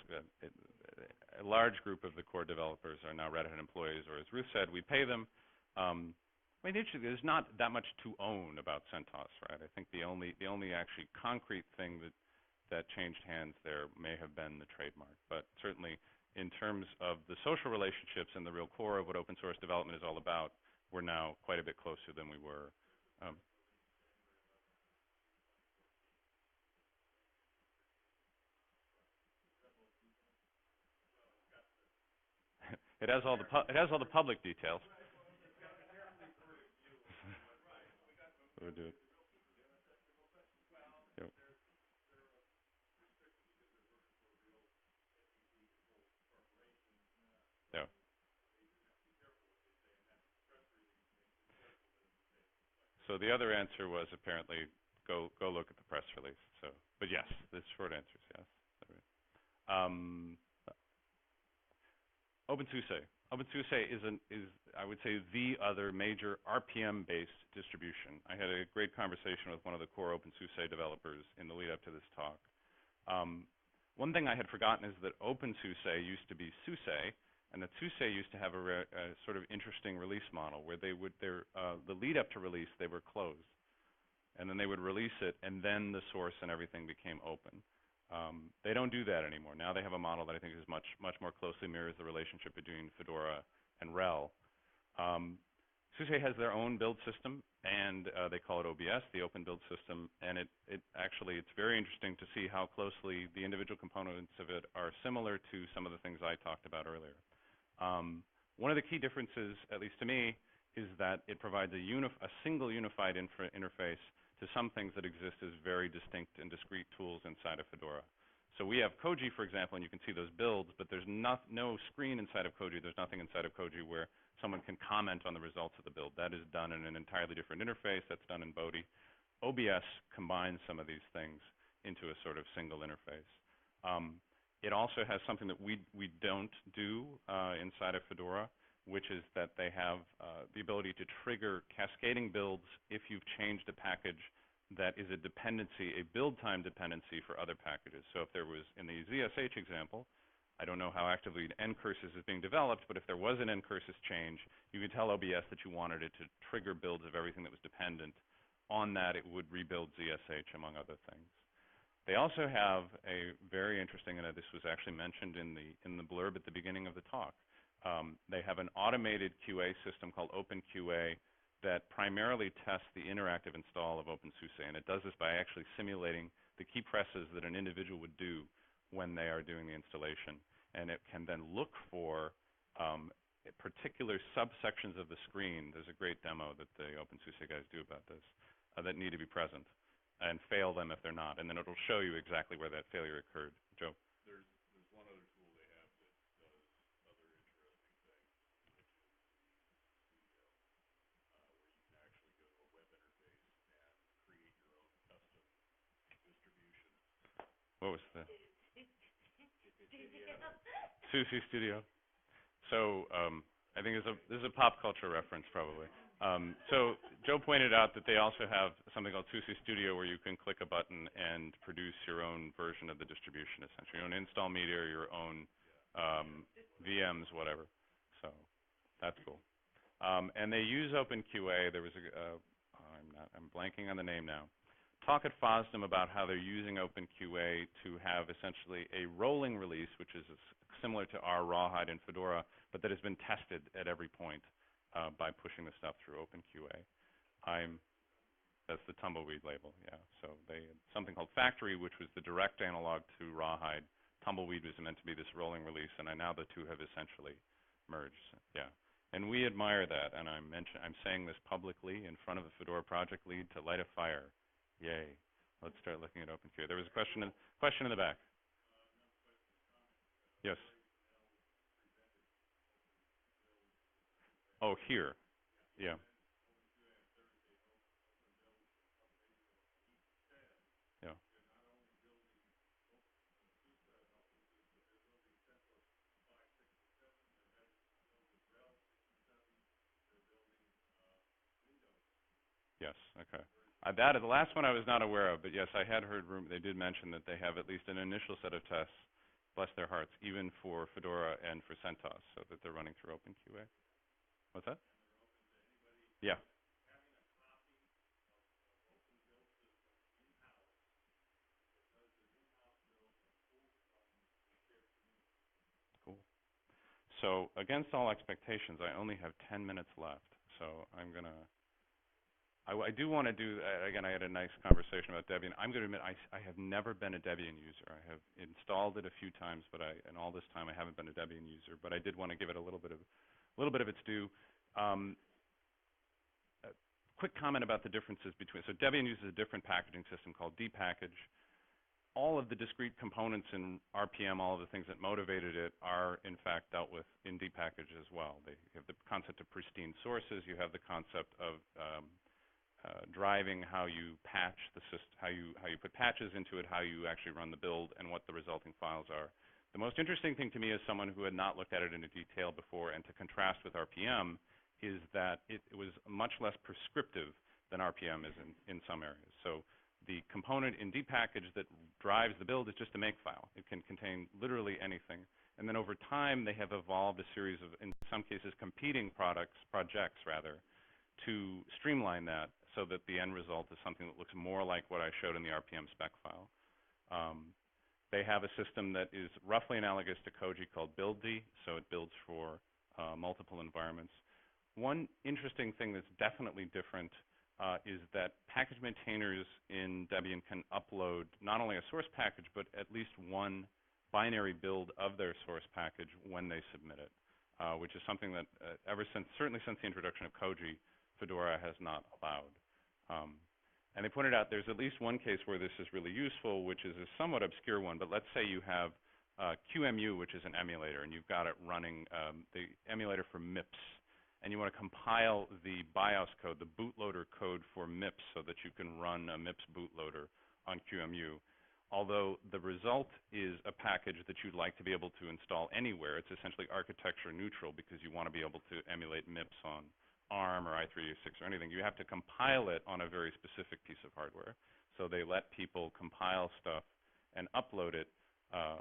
a large group of the core developers are now Red Hat employees, or as Ruth said, we pay them. I mean, interestingly, there's not that much to own about CentOS, right? I think the only actually concrete thing that changed hands there may have been the trademark. But certainly, in terms of the social relationships and the real core of what open source development is all about, we're now quite a bit closer than we were Um, it has all the public details. We'll do it. Yep. Yeah. So the other answer was apparently go look at the press release. So, but yes, the short answer is yes. Um, OpenSUSE. OpenSUSE is I would say the other major RPM-based distribution. I had a great conversation with one of the core OpenSUSE developers in the lead up to this talk. One thing I had forgotten is that OpenSUSE used to be SUSE, and that SUSE used to have a sort of interesting release model where they would the lead up to release they were closed, and then they would release it, and then the source and everything became open. They don't do that anymore. Now they have a model that I think is much more closely mirrors the relationship between Fedora and RHEL. SUSE has their own build system, and they call it OBS, the Open Build System, and it's very interesting to see how closely the individual components of it are similar to some of the things I talked about earlier. One of the key differences, at least to me, is that it provides a single unified interface to some things that exist as very distinct and discrete tools inside of Fedora. So we have Koji, for example, and you can see those builds, but there's no screen inside of Koji. There's nothing inside of Koji where someone can comment on the results of the build. That is done in an entirely different interface. That's done in Bodhi. OBS combines some of these things into a sort of single interface. It also has something that we don't do inside of Fedora, which is that they have the ability to trigger cascading builds if you've changed a package that is a dependency, a build time dependency for other packages. So if there was, in the ZSH example, I don't know how actively ncurses is being developed, but if there was an ncurses change, you could tell OBS that you wanted it to trigger builds of everything that was dependent on that. It would rebuild ZSH, among other things. They also have a very interesting, and this was actually mentioned in the blurb at the beginning of the talk. They have an automated QA system called OpenQA that primarily tests the interactive install of OpenSUSE, and it does this by actually simulating the key presses that an individual would do when they are doing the installation, and it can then look for particular subsections of the screen. There's a great demo that the OpenSUSE guys do about this that need to be present, and fail them if they're not, and then it'll show you exactly where that failure occurred. Joe? There's one other tool they have that does other interesting things, which is Studio, where you can actually go to a web interface and create your own custom distribution. What was that? SUSE Studio. So I think this is a pop culture reference, probably. So Joe pointed out that they also have something called SUSE Studio, where you can click a button and produce your own version of the distribution, essentially, your own install media, your own VMs, whatever. So that's cool. And they use OpenQA. There was I'm blanking on the name now. Talk at FOSDEM about how they're using OpenQA to have essentially a rolling release, which is similar to our Rawhide in Fedora, but that has been tested at every point by pushing the stuff through OpenQA. That's the Tumbleweed label, yeah. So they had something called Factory, which was the direct analog to Rawhide. Tumbleweed was meant to be this rolling release, and now the two have essentially merged, yeah. And we admire that, and I'm saying this publicly in front of the Fedora project lead to light a fire. Yay. Let's start looking at OpenQA. There was a question in the back. Yes. Oh, here. Yeah. Yeah. Yes. Okay. The last one I was not aware of, but yes, I had heard they did mention that they have at least an initial set of tests, bless their hearts, even for Fedora and for CentOS, so that they're running through OpenQA. What's that? Yeah. Cool. So against all expectations, I only have 10 minutes left, so I'm going to I do want to do, again, I had a nice conversation about Debian. I'm going to admit I have never been a Debian user. I have installed it a few times, but in all this time I haven't been a Debian user. But I did want to give it a little bit of its due. A quick comment about the differences between. So Debian uses a different packaging system called dpackage. All of the discrete components in RPM, all of the things that motivated it, are in fact dealt with in dpackage as well. They have the concept of pristine sources. You have the concept of driving how you patch the system, how you put patches into it, how you actually run the build, and what the resulting files are. The most interesting thing to me as someone who had not looked at it in detail before, and to contrast with RPM, is that it was much less prescriptive than RPM is in some areas. So the component in dpackage that drives the build is just a makefile. It can contain literally anything. And then over time, they have evolved a series of, in some cases, competing projects, to streamline that so that the end result is something that looks more like what I showed in the RPM spec file. They have a system that is roughly analogous to Koji called build-d, so it builds for multiple environments. One interesting thing that's definitely different is that package maintainers in Debian can upload not only a source package, but at least one binary build of their source package when they submit it, which is something that certainly since the introduction of Koji, Fedora has not allowed. And they pointed out there's at least one case where this is really useful, which is a somewhat obscure one, but let's say you have QEMU, which is an emulator, and you've got it running the emulator for MIPS, and you want to compile the BIOS code, the bootloader code for MIPS, so that you can run a MIPS bootloader on QEMU. Although the result is a package that you'd like to be able to install anywhere, it's essentially architecture neutral because you want to be able to emulate MIPS on ARM or i386 or anything. You have to compile it on a very specific piece of hardware. So they let people compile stuff and upload it,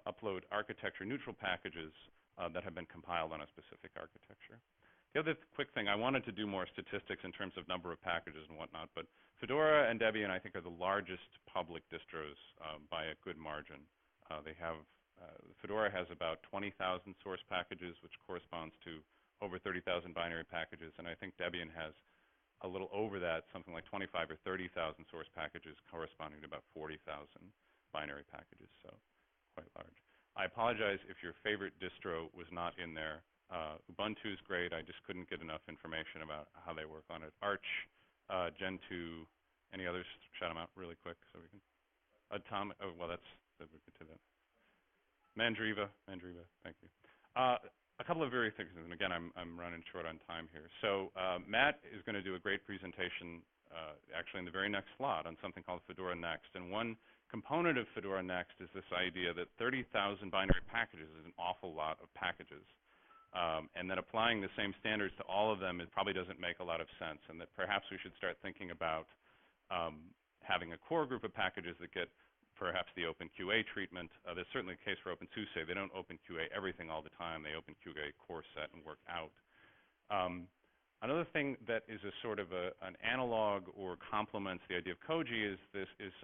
upload architecture neutral packages that have been compiled on a specific architecture. The other quick thing, I wanted to do more statistics in terms of number of packages and whatnot, but Fedora and Debian, I think, are the largest public distros by a good margin. Fedora has about 20,000 source packages, which corresponds to over 30,000 binary packages, and I think Debian has a little over that, something like 25 or 30,000 source packages corresponding to about 40,000 binary packages, so quite large. I apologize if your favorite distro was not in there. Ubuntu is great. I just couldn't get enough information about how they work on it. Arch, Gentoo, any others? Shout them out really quick so we can. Atomic. Oh, well, we'll get to that. Mandriva, thank you. A couple of very things, and again, I'm running short on time here. So Matt is going to do a great presentation, actually in the very next slot, on something called Fedora Next. And one component of Fedora Next is this idea that 30,000 binary packages is an awful lot of packages. And that applying the same standards to all of them, it probably doesn't make a lot of sense, and that perhaps we should start thinking about having a core group of packages that get perhaps the OpenQA treatment. There's certainly a case for OpenSUSE. They don't OpenQA everything all the time. They OpenQA core set and work out. Another thing that is a sort of an analog or complements the idea of Koji is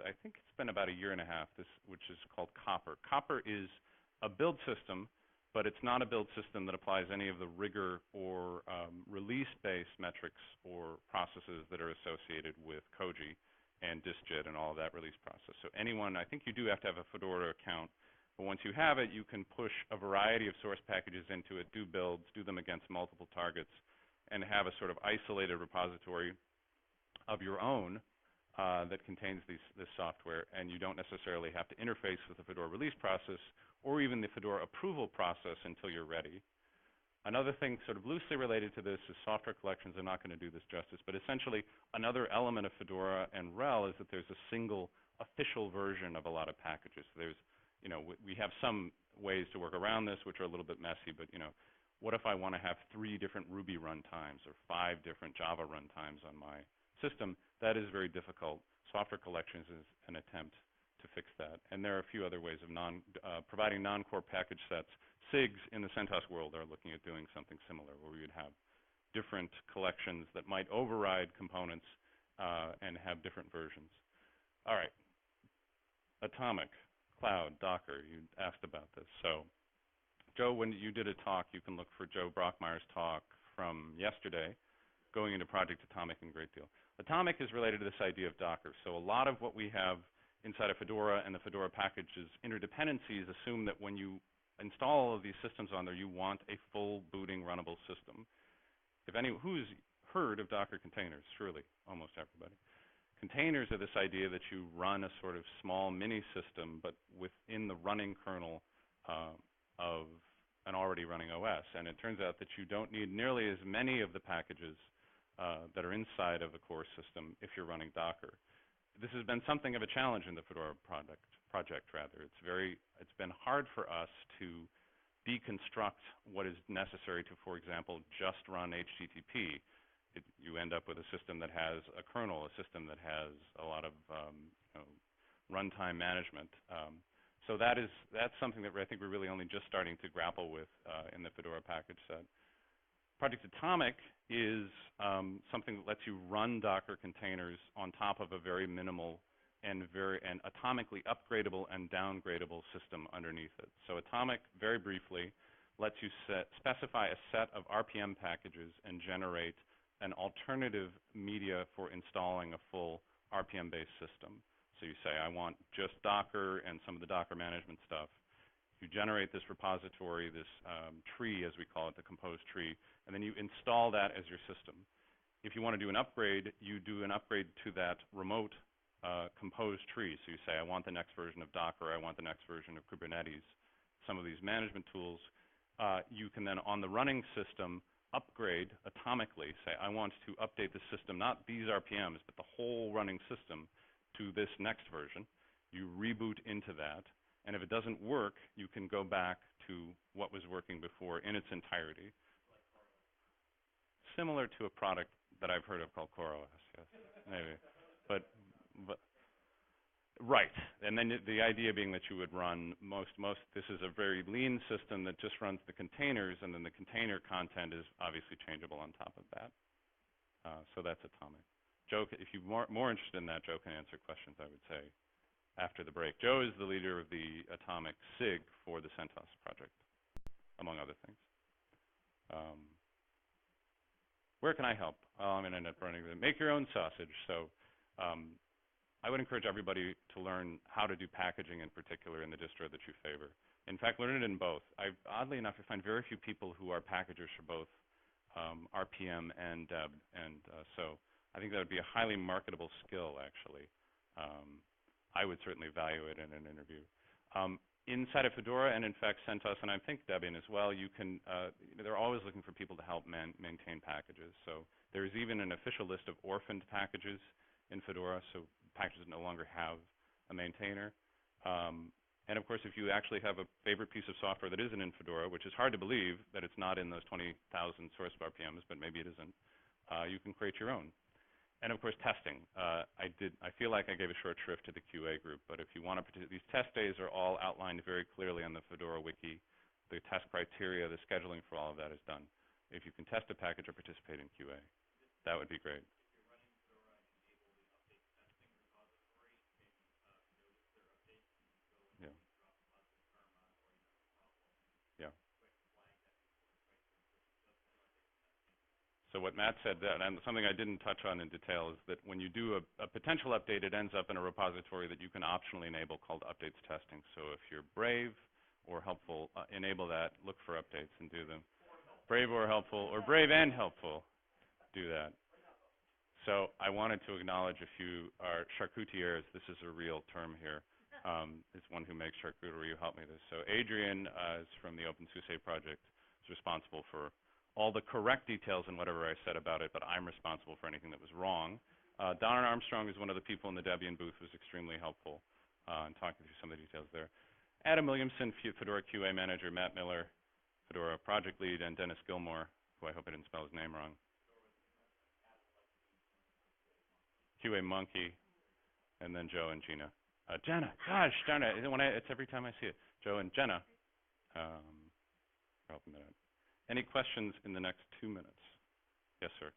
I think it's been about a year and a half, which is called Copper. Copper is a build system, but it's not a build system that applies any of the rigor or release-based metrics or processes that are associated with Koji and distjit and all of that release process. So anyone, I think you do have to have a Fedora account, but once you have it, you can push a variety of source packages into it, do builds, do them against multiple targets, and have a sort of isolated repository of your own that contains this software, and you don't necessarily have to interface with the Fedora release process or even the Fedora approval process until you're ready. Another thing sort of loosely related to this is software collections. I'm not going to do this justice, but essentially another element of Fedora and RHEL is that there's a single official version of a lot of packages. There's, we have some ways to work around this, which are a little bit messy, but what if I want to have 3 different Ruby runtimes or 5 different Java runtimes on my system? That is very difficult. Software collections is an attempt to fix that. And there are a few other ways of providing non-core package sets. SIGs in the CentOS world are looking at doing something similar, where we would have different collections that might override components and have different versions. All right. Atomic, Cloud, Docker, you asked about this. So Joe, when you did a talk, you can look for Joe Brockmeyer's talk from yesterday, going into Project Atomic in great deal. Atomic is related to this idea of Docker. So a lot of what we have inside of Fedora and the Fedora package's interdependencies assume that when you install all of these systems on there, you want a full booting runnable system. Who's heard of Docker containers? Surely, almost everybody. Containers are this idea that you run a sort of small mini system, but within the running kernel of an already running OS. And it turns out that you don't need nearly as many of the packages that are inside of a core system if you're running Docker. This has been something of a challenge in the Fedora project. It's been hard for us to deconstruct what is necessary to, for example, just run HTTP. You end up with a system that has a kernel, a system that has a lot of runtime management. So that's something that I think we're really only just starting to grapple with in the Fedora package set. Project Atomic is something that lets you run Docker containers on top of a very minimal and atomically upgradable and downgradable system underneath it. So Atomic, very briefly, lets you specify a set of RPM packages and generate an alternative media for installing a full RPM-based system. So you say, I want just Docker and some of the Docker management stuff. You generate this repository, this tree, as we call it, the composed tree, and then you install that as your system. If you want to do an upgrade, you do an upgrade to that remote composed tree. So you say, I want the next version of Docker, I want the next version of Kubernetes, some of these management tools. You can then, on the running system, upgrade atomically, say, I want to update the system, not these RPMs, but the whole running system to this next version. You reboot into that. And if it doesn't work, you can go back to what was working before in its entirety. Similar to a product that I've heard of called CoreOS, yes, maybe. But right. And then the idea being that you would run this is a very lean system that just runs the containers, and then the container content is obviously changeable on top of that. So that's Atomic. Joe, if you're more interested in that, Joe can answer questions, I would say, after the break. Joe is the leader of the Atomic SIG for the CentOS project, among other things. Where can I help? I'm going to end up running with it. Make your own sausage. So I would encourage everybody to learn how to do packaging in particular in the distro that you favor. In fact, learn it in both. Oddly enough, I find very few people who are packagers for both RPM and Deb, and so I think that would be a highly marketable skill, actually. I would certainly value it in an interview. Inside of Fedora and in fact CentOS, and I think Debian as well, you can, they're always looking for people to help maintain packages. So there's even an official list of orphaned packages in Fedora, so packages no longer have a maintainer. And of course, if you actually have a favorite piece of software that isn't in Fedora, which is hard to believe that it's not in those 20,000 source RPMs, but maybe it isn't, you can create your own. And of course, testing. I feel like I gave a short shrift to the QA group, but if you want to, these test days are all outlined very clearly on the Fedora wiki. The test criteria, the scheduling for all of that is done. If you can test a package or participate in QA, that would be great. Yeah. Yeah. So what Matt said, and something I didn't touch on in detail, is that when you do a potential update, it ends up in a repository that you can optionally enable called updates testing. So if you're brave or helpful, enable that, look for updates and do them. Brave or helpful, or brave and helpful, do that. So I wanted to acknowledge a few charcutiers. This is a real term here. Is one who makes charcuterie, who helped me with this. So Adrian is from the OpenSUSE project, is responsible for all the correct details in whatever I said about it, but I'm responsible for anything that was wrong. Don Armstrong is one of the people in the Debian booth who was extremely helpful in talking through some of the details there. Adam Williamson, Fedora QA manager, Matt Miller, Fedora project lead, and Dennis Gilmore, who I hope I didn't spell his name wrong. QA monkey, and then Joe and Gina. Jenna, gosh darn it, it's every time I see it. Joe and Jenna. Help a minute. Any questions in the next 2 minutes? Yes, sir.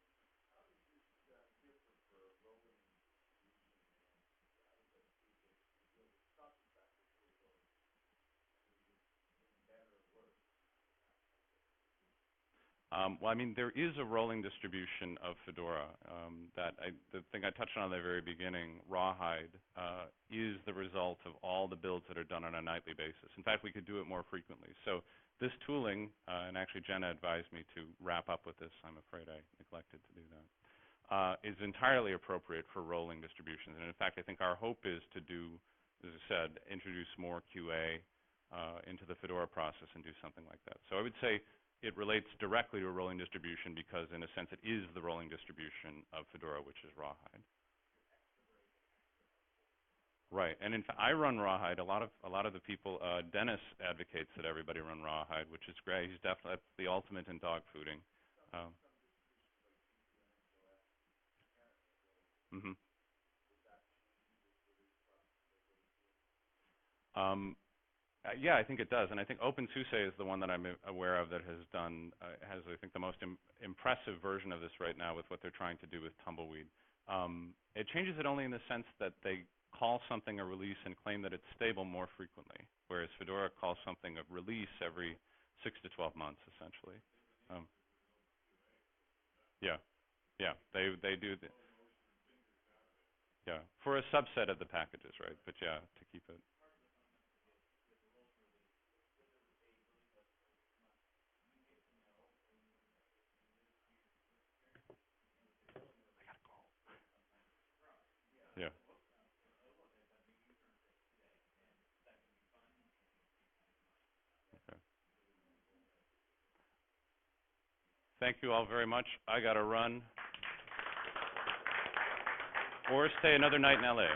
Well, I mean, there is a rolling distribution of Fedora. The thing I touched on at the very beginning, Rawhide, is the result of all the builds that are done on a nightly basis. In fact, we could do it more frequently. So this tooling, and actually Jenna advised me to wrap up with this. I'm afraid I neglected to do that. Is entirely appropriate for rolling distributions. And in fact, I think our hope is to do, as I said, introduce more QA into the Fedora process and do something like that. So I would say it relates directly to a rolling distribution because, in a sense, it is the rolling distribution of Fedora, which is Rawhide. Right, and in fact, I run Rawhide. A lot of the people, Dennis advocates that everybody run Rawhide, which is great. He's definitely the ultimate in dog fooding. Mm-hmm. Yeah, I think it does, and I think OpenSUSE is the one that I'm aware of that has done has I think the most impressive version of this right now with what they're trying to do with Tumbleweed. It changes it only in the sense that they call something a release and claim that it's stable more frequently, whereas Fedora calls something a release every 6 to 12 months, essentially. Yeah, yeah, they do. Yeah, for a subset of the packages, right? But yeah, to keep it. Yeah. Okay. Thank you all very much. I got to run or stay another night in LA.